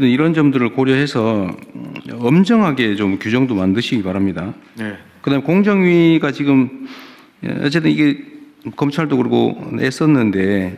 이런 점들을 고려해서 엄정하게 좀 규정도 만드시기 바랍니다. 네. 그다음에 공정위가 지금 어쨌든 이게 검찰도 그러고 애썼는데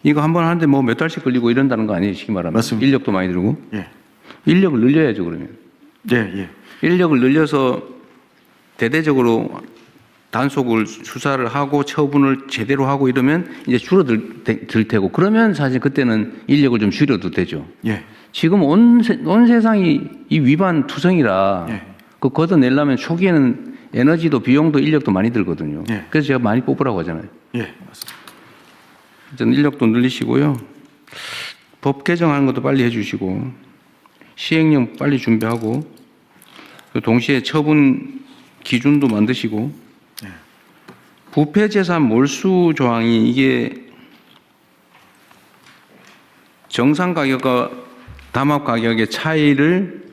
이거 한번 하는데 뭐 몇 달씩 걸리고 이런다는 거 아니에요, 쉽게 말하면. 맞습니다. 인력도 많이 들고. 예. 인력을 늘려야죠, 그러면. 예, 예. 인력을 늘려서 대대적으로 단속을 수사를 하고 처분을 제대로 하고 이러면 이제 줄어들 테고 그러면 사실 그때는 인력을 좀 줄여도 되죠. 예. 지금 온 세상이 이 위반 투성이라 예. 그 걷어내려면 초기에는 에너지도 비용도 인력도 많이 들거든요. 예. 그래서 제가 많이 뽑으라고 하잖아요. 예, 맞습니다. 일단 인력도 늘리시고요. 법 개정하는 것도 빨리 해주시고 시행령 빨리 준비하고 동시에 처분 기준도 만드시고 부패재산 몰수 조항이 이게 정상 가격과 담합 가격의 차이를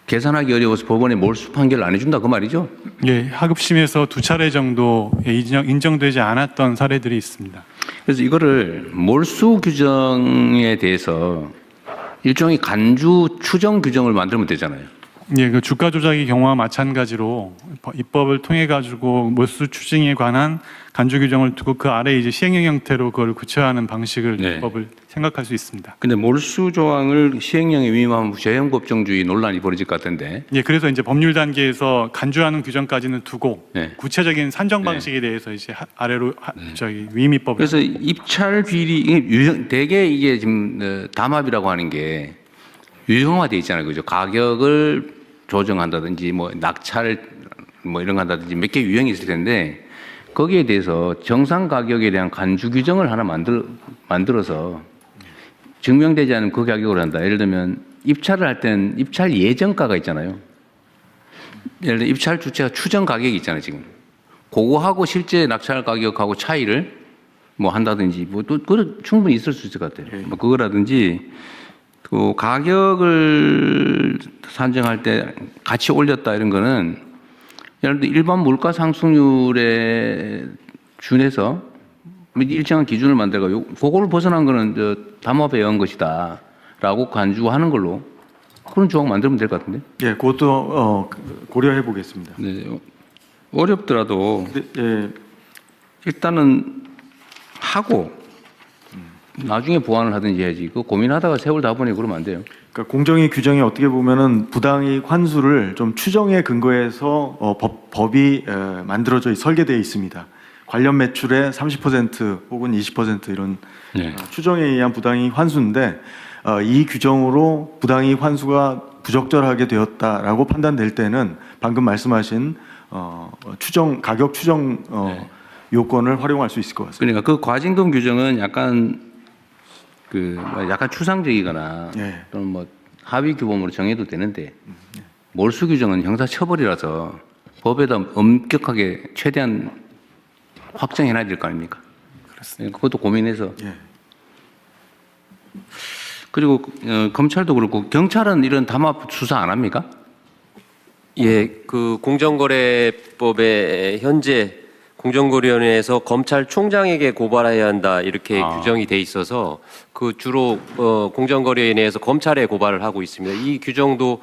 계산하기 어려워서 법원에 몰수 판결을 안 해준다 그 말이죠? 예, 하급심에서 2차례 정도 인정되지 않았던 사례들이 있습니다. 그래서 이거를 몰수 규정에 대해서 일종의 간주 추정 규정을 만들면 되잖아요. 예, 그 주가 조작의 경우와 마찬가지로 입법을 통해 가지고 몰수 추징에 관한 간주 규정을 두고 그 아래 이제 시행령 형태로 그걸 구체화하는 방식을 네. 입법을 생각할 수 있습니다. 근데 몰수 조항을 시행령에 위임하면 재형법정주의 논란이 벌어질 것 같은데. 예, 그래서 이제 법률 단계에서 간주하는 규정까지는 두고 네. 구체적인 산정 방식에 대해서 이제 아래로 위임 입법을. 그래서 입찰 비리 대개 이게 지금 담합이라고 하는 게 유형화돼 있잖아요, 그죠? 가격을 조정한다든지 뭐 낙찰 뭐 이런 거 한다든지 몇 개 유형이 있을 텐데 거기에 대해서 정상 가격에 대한 간주 규정을 하나 만들어서 증명되지 않은 그 가격으로 한다. 예를 들면 입찰을 할 때는 입찰 예정가가 있잖아요. 예를 들어 입찰 주체가 추정 가격이 있잖아요, 지금. 그거하고 실제 낙찰 가격하고 차이를 뭐 한다든지 뭐 또 충분히 있을 수 있을 것 같아요. 뭐 그거라든지 그 가격을 산정할 때 같이 올렸다 이런 거는 예를 들어 일반 물가 상승률에 준해서 일정한 기준을 만들고 그거를 벗어난 거는 담합에 의한 것이다라고 간주하는 걸로 그런 조항 만들면 될 것 같은데. 예, 그것도 고려해 보겠습니다. 네, 어렵더라도 예. 일단은 하고 나중에 보완을 하든지 해야지. 그 고민하다가 세월 다 보니 그러면 안 돼요. 그러니까 공정위 규정이 어떻게 보면은 부당이익 환수를 좀 추정에 근거해서 법이 만들어져 설계되어 있습니다. 관련 매출의 30% 혹은 20% 이런 네. 추정에 의한 부당이익 환수인데 이 규정으로 부당이익 환수가 부적절하게 되었다라고 판단될 때는 방금 말씀하신 가격 추정 네. 요건을 활용할 수 있을 것 같습니다. 그러니까 그 과징금 규정은 약간 추상적이거나 네. 또는 뭐 합의 규범으로 정해도 되는데 몰수 규정은 형사처벌이라서 법에다 엄격하게 최대한 확정해놔야 될 거 아닙니까? 그렇습니다. 그것도 고민해서. 예. 그리고 검찰도 그렇고 경찰은 이런 담합 수사 안 합니까? 예, 그 공정거래법에 현재 공정거래위원회에서 검찰총장에게 고발해야 한다 이렇게 규정이 돼 있어서 그 주로 공정거래위원회에서 검찰에 고발을 하고 있습니다. 이 규정도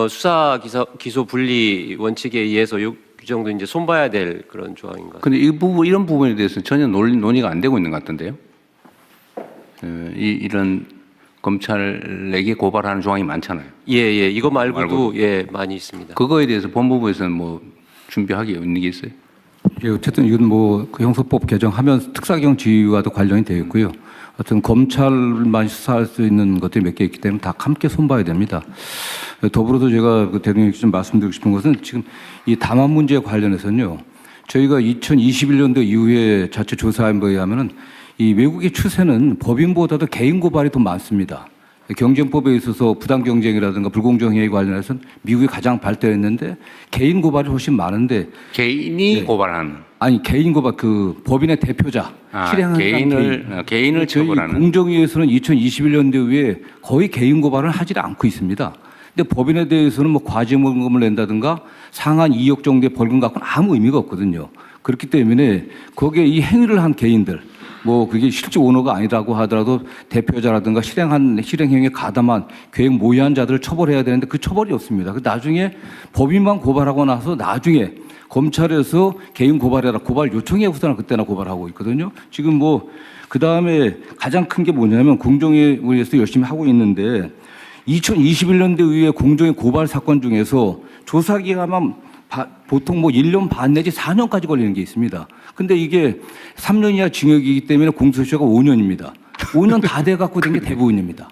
수사 기소 분리 원칙에 의해서 이 규정도 이제 손봐야 될 그런 조항인 것 같습니다. 근데 이런 부분에 대해서 전혀 논의가 안 되고 있는 것 같던데요. 이런 검찰에게 고발하는 조항이 많잖아요. 예, 이거 말고도 예 많이 있습니다. 그거에 대해서 법무부에서는 뭐 준비하기 있는 게 있어요? 예, 어쨌든 이건 그 형사법 개정하면 특사경 지휘와도 관련이 되어 있고요. 어떤 검찰만 수사할 수 있는 것들이 몇 개 있기 때문에 다 함께 손봐야 됩니다. 더불어서 제가 대통령께 좀 말씀드리고 싶은 것은 지금 이 담합 문제에 관련해서는요. 저희가 2021년도 이후에 자체 조사한 바에 의하면은 이 외국의 추세는 법인보다도 개인 고발이 더 많습니다. 경쟁법에 있어서 부당 경쟁이라든가 불공정 행위에 관련해서는 미국이 가장 발달했는데 개인 고발이 훨씬 많은데 개인이 네. 고발하는 개인 고발 법인의 대표자 실행하는 개인을 저희 처벌하는 공정위에서는 2021년도 이후에 거의 개인 고발을 하지 않고 있습니다. 근데 법인에 대해서는 뭐 과징금을 낸다든가 상한 2억 정도의 벌금 갖고는 아무 의미가 없거든요. 그렇기 때문에 거기에 이 행위를 한 개인들 뭐 그게 실제 오너가 아니라고 하더라도 대표자라든가 실행행위에 가담한 계획 모의한 자들을 처벌해야 되는데 그 처벌이 없습니다. 그 나중에 법인만 고발하고 나서 나중에 검찰에서 개인 고발해라 고발 요청해 우선 그때나 고발하고 있거든요. 지금 뭐 그 다음에 가장 큰 게 뭐냐면 공정에 위해서 열심히 하고 있는데 2021년도 이후에 공정의 고발 사건 중에서 조사 기간만 보통 뭐 1년 반 내지 4년까지 걸리는 게 있습니다. 근데 이게 3년 이하 징역이기 때문에 공소시효가 5년입니다. 5년 다 돼 갖고 된 게 대부분입니다.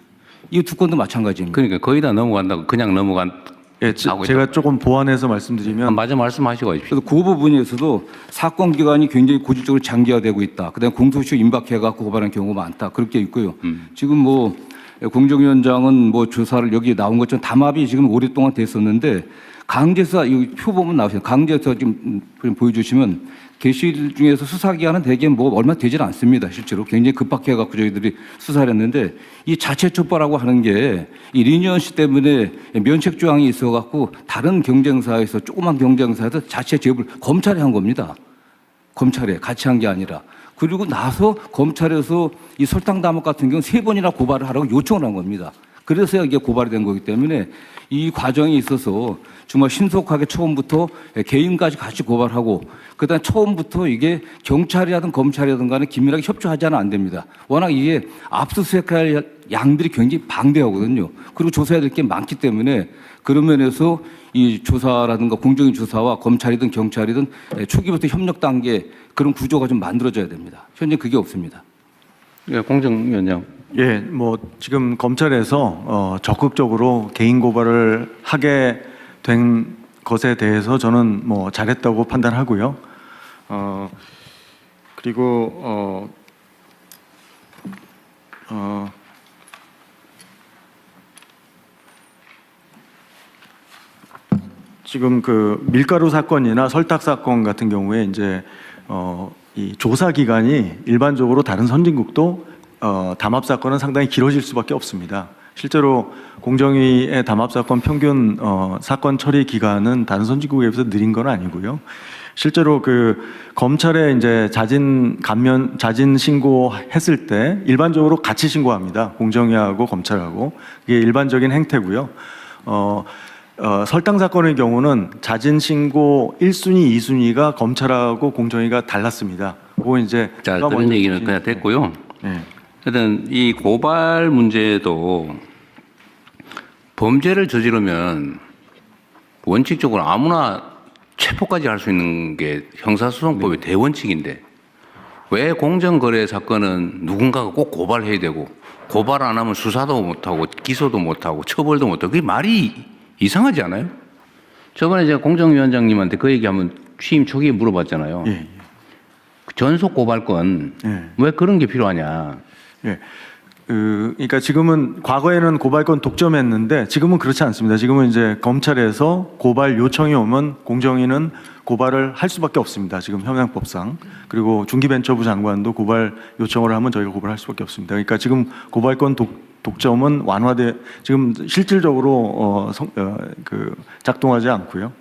이 두 건도 마찬가지입니다. 그러니까 거의 다 넘어간다고 그냥 넘어간. 예, 제가 조금 보완해서 말씀드리면 맞아 말씀하시고 하십시오. 그래서 그 부분에서도 사건 기간이 굉장히 고질적으로 장기화되고 있다. 그다음에 공소시효 임박해갖고 고발한 경우가 많다. 그렇게 있고요. 지금 뭐 공정위원장은 뭐 조사를 여기 나온 것처럼 담합이 지금 오랫동안 됐었는데 강제수사 이 표 보면 나오세요. 강제수사 지금 보여주시면 게시일 중에서 수사 기간은 대개 뭐 얼마 되질 않습니다. 실제로 굉장히 급박해갖고 저희들이 수사를 했는데 이 자체 촉발하고 하는 게 이 리니언시 때문에 면책 조항이 있어갖고 다른 경쟁사에서 조그만 경쟁사에서 자체 제보를 검찰에 한 겁니다. 검찰에 같이 한 게 아니라. 그리고 나서 검찰에서 이 설탕 담합 같은 경우는 3번이나 고발을 하라고 요청을 한 겁니다. 그래서 이게 고발이 된 거기 때문에 이 과정이 있어서 정말 신속하게 처음부터 개인까지 같이 고발하고 그다음 처음부터 이게 경찰이라든 검찰이라든 간에 긴밀하게 협조하지 않으면 안 됩니다. 워낙 이게 압수수색할 양들이 굉장히 방대하거든요. 그리고 조사해야 될 게 많기 때문에 그런 면에서 이 조사라든가 공정위 조사와 검찰이든 경찰이든 초기부터 협력 단계 그런 구조가 좀 만들어져야 됩니다. 현재 그게 없습니다. 예, 공정위원장. 예, 뭐 지금 검찰에서 적극적으로 개인 고발을 하게 된 것에 대해서 저는 뭐 잘했다고 판단하고요. 그리고 지금 그 밀가루 사건이나 설탕 사건 같은 경우에 이제 이 조사 기간이 일반적으로 다른 선진국도 담합 사건은 상당히 길어질 수밖에 없습니다. 실제로 공정위의 담합 사건 평균 사건 처리 기간은 다른 선진국에 비해서 느린 건 아니고요. 실제로 그 검찰에 이제 자진 신고했을 때 일반적으로 같이 신고합니다. 공정위하고 검찰하고 이게 일반적인 행태고요. 설탕 사건의 경우는 자진 신고 1순위, 2순위가 검찰하고 공정위가 달랐습니다. 그거 이제 자, 그런 얘기는 그냥 됐고요. 네. 하여튼 이 고발 문제도 범죄를 저지르면 원칙적으로 아무나 체포까지 할 수 있는 게 형사소송법의 대원칙인데 왜 공정거래 사건은 누군가가 꼭 고발해야 되고 고발 안 하면 수사도 못하고 기소도 못하고 처벌도 못하고 그게 말이 이상하지 않아요? 저번에 제가 공정위원장님한테 그 얘기 한번 취임 초기에 물어봤잖아요. 예. 전속 고발권 예. 왜 그런 게 필요하냐? 예. 그러니까 지금은 과거에는 고발권 독점했는데 지금은 그렇지 않습니다. 지금은 이제 검찰에서 고발 요청이 오면 공정위는 고발을 할 수밖에 없습니다. 지금 형량법상. 그리고 중기벤처부 장관도 고발 요청을 하면 저희가 고발할 수밖에 없습니다. 그러니까 지금 고발권 독점은 지금 실질적으로 작동하지 않고요.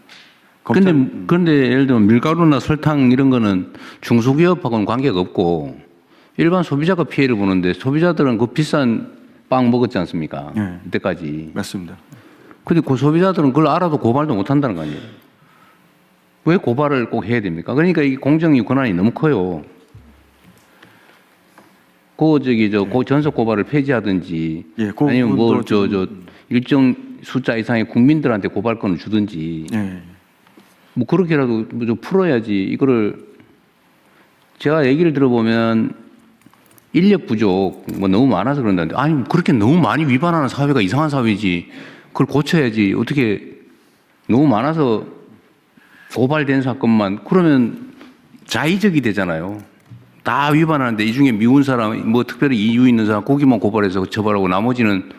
그런데 예를 들면 밀가루나 설탕 이런 거는 중소기업하고는 관계가 없고 일반 소비자가 피해를 보는데 소비자들은 그 비싼 빵 먹었지 않습니까? 네. 이때까지. 맞습니다. 근데 그 소비자들은 그걸 알아도 고발도 못 한다는 거 아니에요? 왜 고발을 꼭 해야 됩니까? 그러니까 이 공정위 권한이 너무 커요. 그 전속 고발을 폐지하든지 예, 아니면 뭐 일정 숫자 이상의 국민들한테 고발권을 주든지 예. 뭐 그렇게라도 좀 풀어야지 이거를 제가 얘기를 들어보면 인력 부족 뭐 너무 많아서 그런다는데 아니 그렇게 너무 많이 위반하는 사회가 이상한 사회지 그걸 고쳐야지 어떻게 너무 많아서 고발된 사건만 그러면 자의적이 되잖아요. 다 위반하는데 이 중에 미운 사람 뭐 특별히 이유 있는 사람 거기만 고발해서 처벌하고 나머지는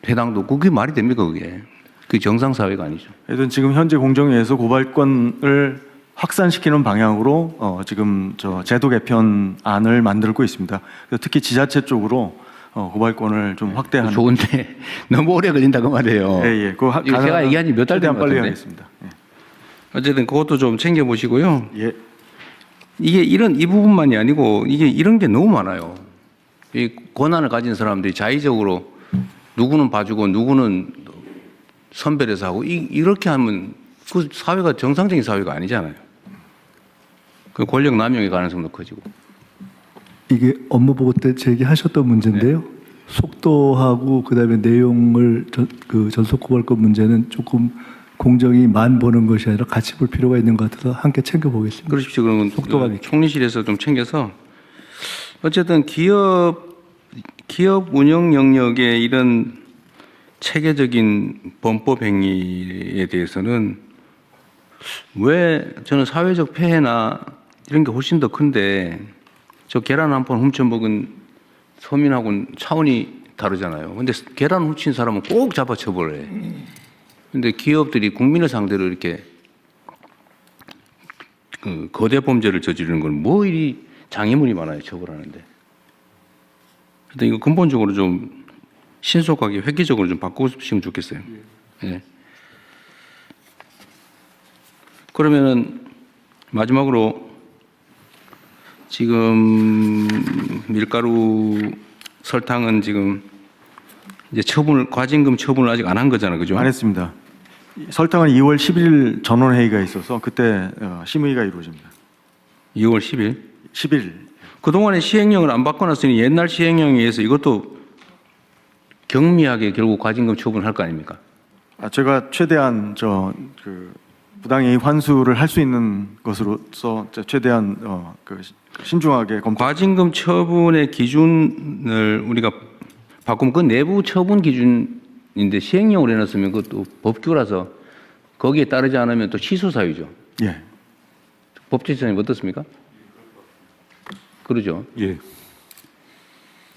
해당도 그게 말이 됩니까 그게? 그게 정상 사회가 아니죠. 하여튼 지금 현재 공정위에서 고발권을 확산시키는 방향으로 지금 제도 개편안을 만들고 있습니다. 그래서 특히 지자체 쪽으로 고발권을 좀 확대하는. 좋은데 너무 오래 걸린다 그 말이에요. 예. 이거 제가 얘기한 지 몇 달 된 것 빨리 같은데. 하겠습니다. 예. 어쨌든 그것도 좀 챙겨 보시고요. 예. 이게 이 부분만이 아니고 이게 이런 게 너무 많아요. 이 권한을 가진 사람들이 자의적으로 누구는 봐주고 누구는 선별해서 하고 이렇게 하면 그 사회가 정상적인 사회가 아니잖아요. 그 권력 남용의 가능성도 커지고. 이게 업무 보고 때 제기하셨던 문제인데요. 속도하고 그다음에 내용을 전속 고발권 문제는 조금 공정이만 보는 것이 아니라 같이 볼 필요가 있는 것 같아서 함께 챙겨보겠습니다. 그러십시오. 그러면 속도가 그 총리실에서 좀 챙겨서 어쨌든 기업 운영 영역의 이런 체계적인 범법 행위에 대해서는 왜 저는 사회적 폐해나 이런 게 훨씬 더 큰데 저 계란 한 판 훔쳐먹은 서민하고는 차원이 다르잖아요. 근데 계란 훔친 사람은 꼭 잡아 처벌해. 근데 기업들이 국민을 상대로 이렇게 그 거대 범죄를 저지르는 건 뭐 이리 장애물이 많아요, 처벌하는데. 근데 이거 근본적으로 좀 신속하게 획기적으로 좀 바꾸시면 좋겠어요. 예. 그러면은 마지막으로 지금 밀가루 설탕은 지금 이제 과징금 처분을 아직 안 한 거잖아요, 그죠? 안 했습니다. 설탕은 2월 11일 전원회의가 있어서 그때 심의가 이루어집니다. 2월 10일. 10일. 그동안에 시행령을 안 바꿔놨으니 옛날 시행령에 의해서 이것도 경미하게 결국 과징금 처분할 거 아닙니까? 제가 최대한 부당이익 환수를 할 수 있는 것으로서 최대한 신중하게 검토. 과징금 처분의 기준을 우리가 바꾸면 그 내부 처분 기준인데 시행령으로 해놨으면 그것도 법규라서 거기에 따르지 않으면 또 취소 사유죠. 예. 법제처장님 어떻습니까? 그러죠. 예.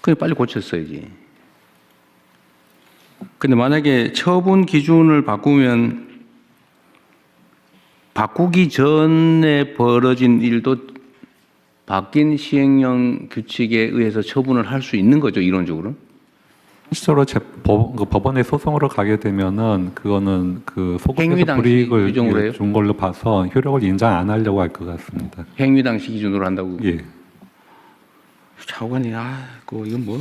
그래 빨리 고쳤어야지. 근데 만약에 처분 기준을 바꾸면 바꾸기 전에 벌어진 일도 바뀐 시행령 규칙에 의해서 처분을 할 수 있는 거죠, 이론적으로? 실제로 법원에 소송으로 가게 되면은 그거는 그 행위 소급해서 당시 불이익을 규정으로 해요? 준 걸로 봐서 효력을 인정 안 하려고 할 것 같습니다. 행위 당시 기준으로 한다고. 예. 차관이 이건 뭐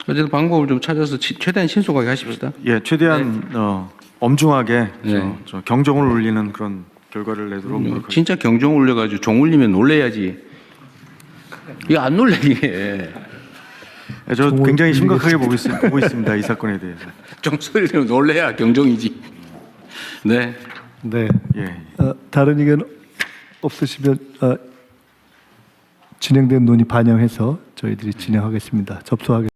어쨌든 방법을 좀 찾아서 최대한 신속하게 하십시다. 예, 최대한 엄중하게 네. 저 경종을 울리는 그런 결과를 내도록 노력하겠습니다. 진짜 경종 울려가지고 종 울리면 놀래야지. 이거 안 놀래 이게. 저 굉장히 심각하게 보고 있습니다. 이 사건에 대해서. 종소리를 놀래야 경종이지. 네. 네. 예. 다른 의견 없으시면 진행된 논의 반영해서 저희들이 진행하겠습니다. 접수하겠습니다.